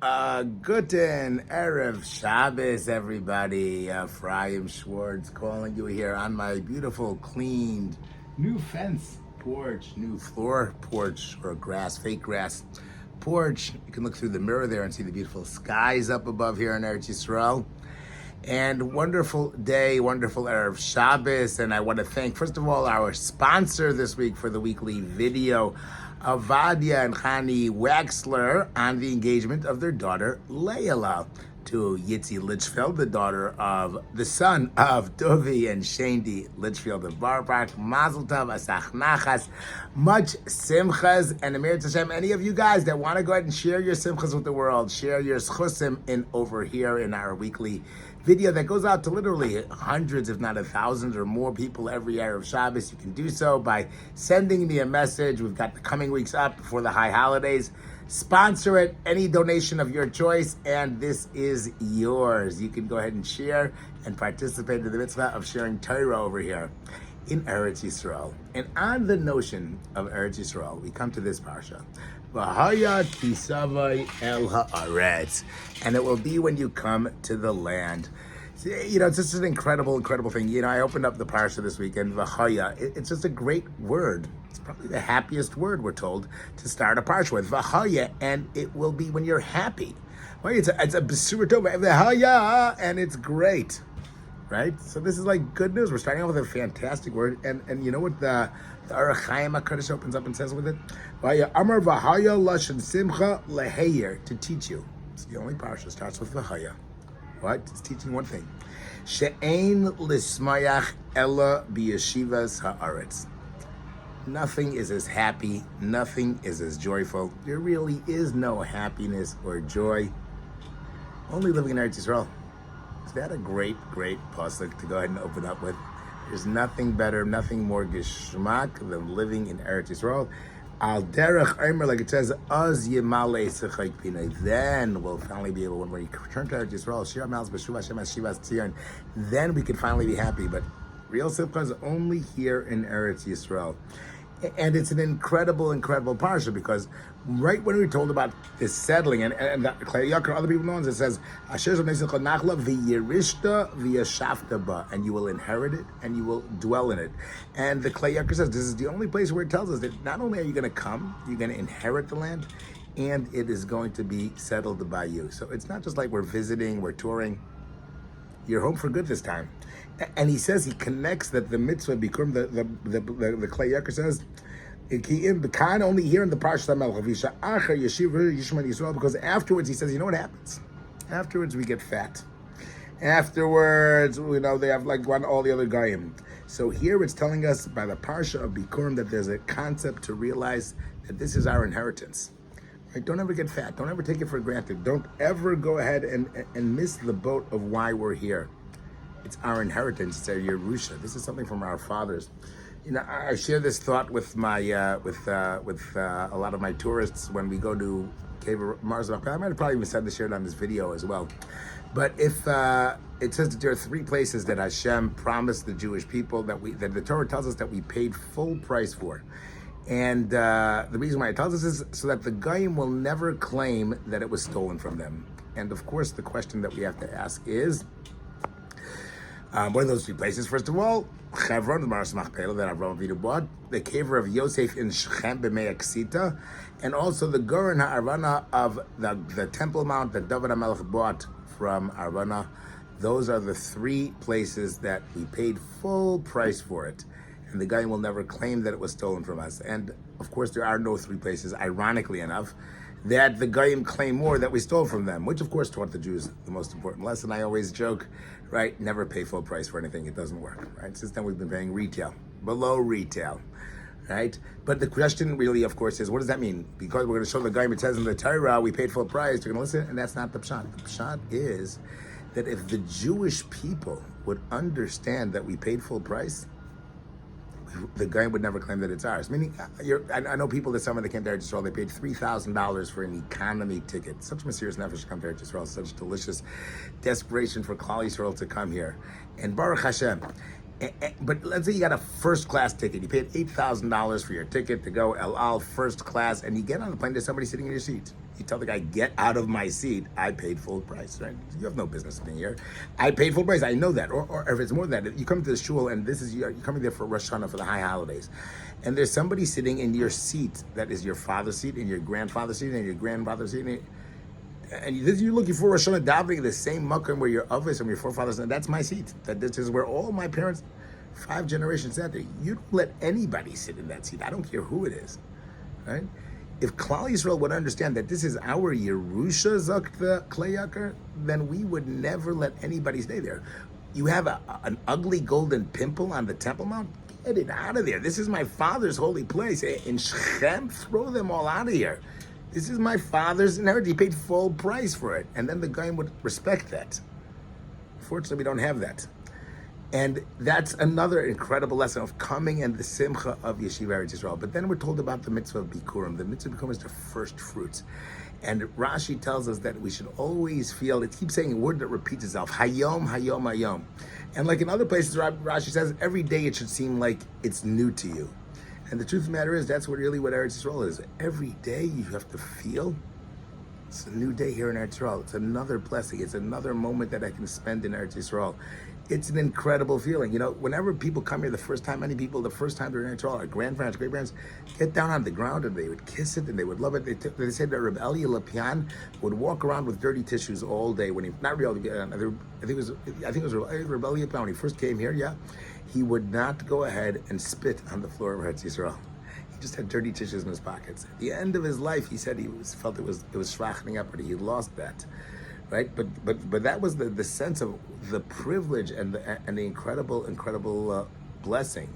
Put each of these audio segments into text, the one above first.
Guten Erev Shabbos, everybody. Ephraim Schwartz calling you here on my beautiful, cleaned, new fence porch, new floor porch, or fake grass porch. You can look through the mirror there and see the beautiful skies up above here in Eretz Yisrael. And wonderful day, wonderful Erev Shabbos. And I want to thank, first of all, our sponsor this week for the weekly video, Avadia and Chani Waxler, on the engagement of their daughter, Layla, to Yitzi Litchfield, the son of Dovi and Shandi Litchfield of Bar Park. Mazel Tov, Asach Nachas, much simchas, and Amir Tashem. Any of you guys that want to go ahead and share your simchas with the world, share your schusim over here in our weekly video that goes out to literally hundreds, if not thousands or more people every Erev Shabbos. You can do so by sending me a message. We've got the coming weeks up before the high holidays. Sponsor it, any donation of your choice, and this is yours. You can go ahead and share and participate in the mitzvah of sharing Torah over here in Eretz Yisrael. And on the notion of Eretz Yisrael, we come to this Parsha, vhayah tisavai el haaretz, and it will be when you come to the land. You know, it's just an incredible thing. You know, I opened up the Parsha this weekend, vhayah. It's just a great word. It's probably the happiest word, we're told, to start a Parsha with, vhayah, and it will be when you're happy. Well, it's a besura tova, vhayah, and it's great, right? So this is like good news. We're starting off with a fantastic word, and you know what the Orach Chaim HaKadosh opens up and says with it? Vaya Amar v'haya lashon simcha leheyer, to teach you. It's the only parsha starts with v'haya. What? It's teaching one thing. She'ein lismayach ella b'yeshivas haaretz. Nothing is as happy, nothing is as joyful. There really is no happiness or joy. Only living in Eretz Yisrael. Is that a great pasuk to go ahead and open up with? There's nothing better, nothing more geschmack than living in Eretz Yisrael. Al derech omer, like it says, az yemale sechayk pinay. Then we'll finally be able, when we return to Eretz Yisrael, shir malz b'shuv Hashem shivas tzion, then we can finally be happy. But real simcha is only here in Eretz Yisrael. And it's an incredible parsha, because right when we're told about this settling, and Klei Yakar, other people know it says, Asher nachla v'yirishta v'yashafta ba, and you will inherit it and you will dwell in it. And the Klei Yakar says this is the only place where it tells us that not only are you going to come, you're going to inherit the land, and it is going to be settled by you. So it's not just like we're visiting, we're touring. You're home for good this time. And he says, he connects that the mitzvah bikurim, the Klei Yakar says, only here in the Parsha Yisrael, because afterwards he says, you know what happens? Afterwards we get fat. Afterwards, you know, they have like all the other goyim. So here it's telling us by the Parsha of Bikurim that there's a concept to realize that this is our inheritance. Right? Don't ever get fat. Don't ever take it for granted. Don't ever go ahead and miss the boat of why we're here. It's our inheritance. It's our Yerusha. This is something from our fathers. You know, I share this thought with my with a lot of my tourists when we go to Cave of Mars. I might have probably even said this, shared on this video as well. But if it says that there are three places that Hashem promised the Jewish people that the Torah tells us that we paid full price for. And the reason why it tells us is so that the Goyim will never claim that it was stolen from them. And of course, the question that we have to ask is, what are those three places? First of all, Chevron, the Maras Machpelah that Avraham Avinu bought, the cave of Yosef in Shechem b'Mei Aksita, and also the Goren HaArana of the Temple Mount that David HaMelech bought from Arana. Those are the three places that we paid full price for it. And the guy will never claim that it was stolen from us. And of course, there are no three places, ironically enough, that the Goyim claim more that we stole from them, which of course taught the Jews the most important lesson. I always joke, right? Never pay full price for anything. It doesn't work, right? Since then we've been paying retail, below retail, right? But the question really, of course, is what does that mean? Because we're going to show the Goyim, it says in the Torah, we paid full price, you're going to listen, and that's not the pshat. The pshat is that if the Jewish people would understand that we paid full price, the guy would never claim that it's ours. Meaning, I know people this summer that came to Eretz Yisrael, they paid $3,000 for an economy ticket. Such mysterious nefesh to come to Eretz Yisrael, such delicious desperation for Klal Yisrael to come here. And Baruch Hashem. But let's say you got a first class ticket. You paid $8,000 for your ticket to go El Al first class, and you get on the plane, there's somebody sitting in your seat. You tell the guy, get out of my seat. I paid full price, right? You have no business being here. I paid full price. I know that. Or if it's more than that, you come to the shul and you're coming there for Rosh Hashanah, for the high holidays. And there's somebody sitting in your seat that is your father's seat and your grandfather's seat and your grandfather's seat. And you're looking for Rosh Hashanah davening, the same makom where your avos and your forefathers, and that's my seat. This is where all my parents, 5 generations sat there. You don't let anybody sit in that seat. I don't care who it is, right? If Klal Yisrael would understand that this is our Yerusha Zakta Kleyakar, then we would never let anybody stay there. You have an ugly golden pimple on the Temple Mount? Get it out of there. This is my father's holy place. In Shechem, throw them all out of here. This is my father's inheritance. He paid full price for it. And then the guy would respect that. Fortunately, we don't have that. And that's another incredible lesson of coming and the simcha of Yeshiva Eretz Yisrael. But then we're told about the mitzvah of Bikurim. The mitzvah of Bikurim is the first fruits. And Rashi tells us that we should always feel, it keeps saying a word that repeats itself, Hayom, Hayom, Hayom. And like in other places, Rashi says, every day it should seem like it's new to you. And the truth of the matter is, that's really what Eretz Yisrael is. Every day you have to feel, it's a new day here in Eretz Yisrael. It's another blessing. It's another moment that I can spend in Eretz Yisrael. It's an incredible feeling. You know, whenever people come here the first time, many people, the first time they're in Eretz Yisrael, our grandparents, great-parents, get down on the ground and they would kiss it and they would love it. They said that Rabbi Elia Lapian would walk around with dirty tissues all day when he, not really, I think it was Rabbi Elia Lapian when he first came here, yeah. He would not go ahead and spit on the floor of Eretz Yisrael. He just had dirty tissues in his pockets. At the end of his life, he said felt it was shvachting up, but he lost that. Right, but that was the sense of the privilege and the incredible blessing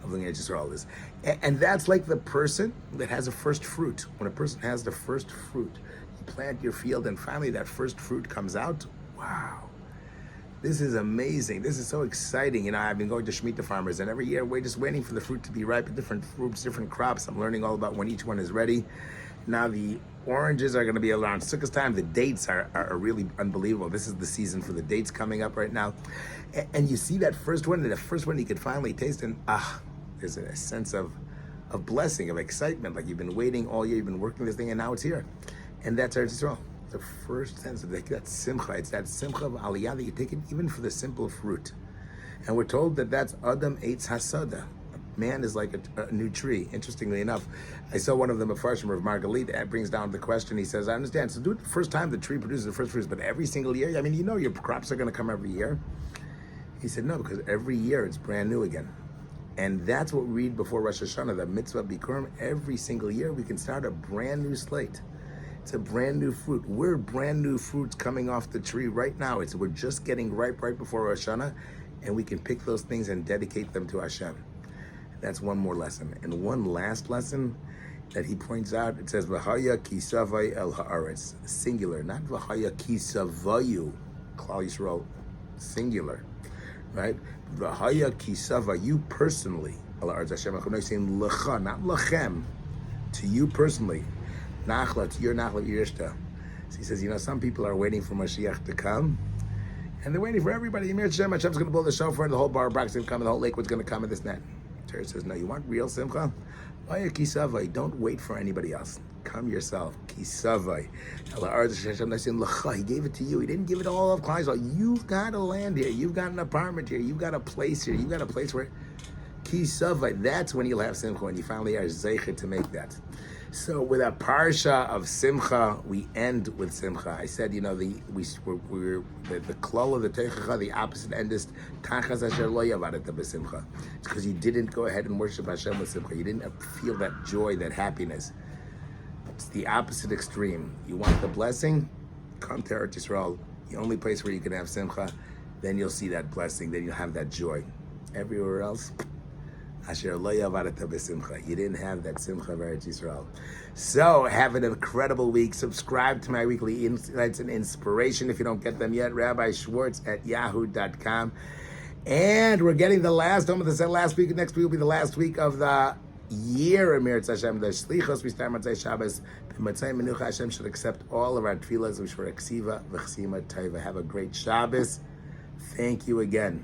of living in Israel is, and that's like the person that has a first fruit. When a person has the first fruit, you plant your field, and finally that first fruit comes out. Wow, this is amazing. This is so exciting. You know, I've been going to Shemitah farmers, and every year we're just waiting for the fruit to be ripe. Different fruits, different crops. I'm learning all about when each one is ready. Now the oranges are going to be around Sukkot time. The dates are really unbelievable. This is the season for the dates coming up right now. And you see that first one, the first one you could finally taste, and there's a sense of blessing, of excitement. Like you've been waiting all year, you've been working this thing, and now it's here. And that's Eretz Yisrael. The first sense of that simcha. It's that simcha of aliyah that you take it even for the simple fruit. And we're told that that's Adam Eitz Hasada. Man is like a new tree. Interestingly enough, I saw one of them, a Farshim of Margalit, and brings down the question. He says, I understand, so do it the first time the tree produces the first fruits, but every single year, I mean, you know your crops are going to come every year. He said, no, because every year it's brand new again. And that's what we read before Rosh Hashanah, the mitzvah Bikurim. Every single year we can start a brand new slate. It's a brand new fruit. We're brand new fruits coming off the tree right now. We're just getting ripe right before Rosh Hashanah, and we can pick those things and dedicate them to Hashem. That's one more lesson. And one last lesson that he points out, it says, vhayah ki savay el haaretz, singular, not vhayah ki savayu, Klal Yisrael, singular, right? Vhayah ki savay, you personally, el haaretz, Hashem HaChonoi saying lecha, not lechem, to you personally, nachla, to your nachla, yirishta. So he says, you know, some people are waiting for Mashiach to come, and they're waiting for everybody. Hashem's going to blow the shofar, and the whole bar Barak's going to come, and the whole lakewood's going to come, and this and that. Torah says, no, you want real simcha? V'hayah ki savay, don't wait for anybody else. Come yourself. Ki savay. He gave it to you. He didn't give it all of Klal Yisrael. You've got a land here. You've got an apartment here. You've got a place here. You've got a place where ki savay. That's when you'll have simcha, when you finally are zeicher to make that. So with a parsha of simcha, we end with simcha. I said, you know, the klal of the teichacha, the opposite end is tachas asher lo yavadet b'simcha. It's because you didn't go ahead and worship Hashem with simcha. You didn't feel that joy, that happiness. It's the opposite extreme. You want the blessing? Come to Eretz Yisrael, the only place where you can have simcha. Then you'll see that blessing. Then you'll have that joy. Everywhere else, Asher lo yavadet b'simcha. You didn't have that simcha of Eretz Yisrael. So have an incredible week. Subscribe to my weekly insights and inspiration if you don't get them yet. Rabbi Schwartz at yahoo.com. And we're getting the last, almost said last week. Next week will be the last week of the year of Eretz Hashem. The Shlichos, we start Matzai Shabbos. Matzai Menucha, Hashem should accept all of our tefillas. We should Ksiva v'chsima taiva. Have a great Shabbos. Thank you again.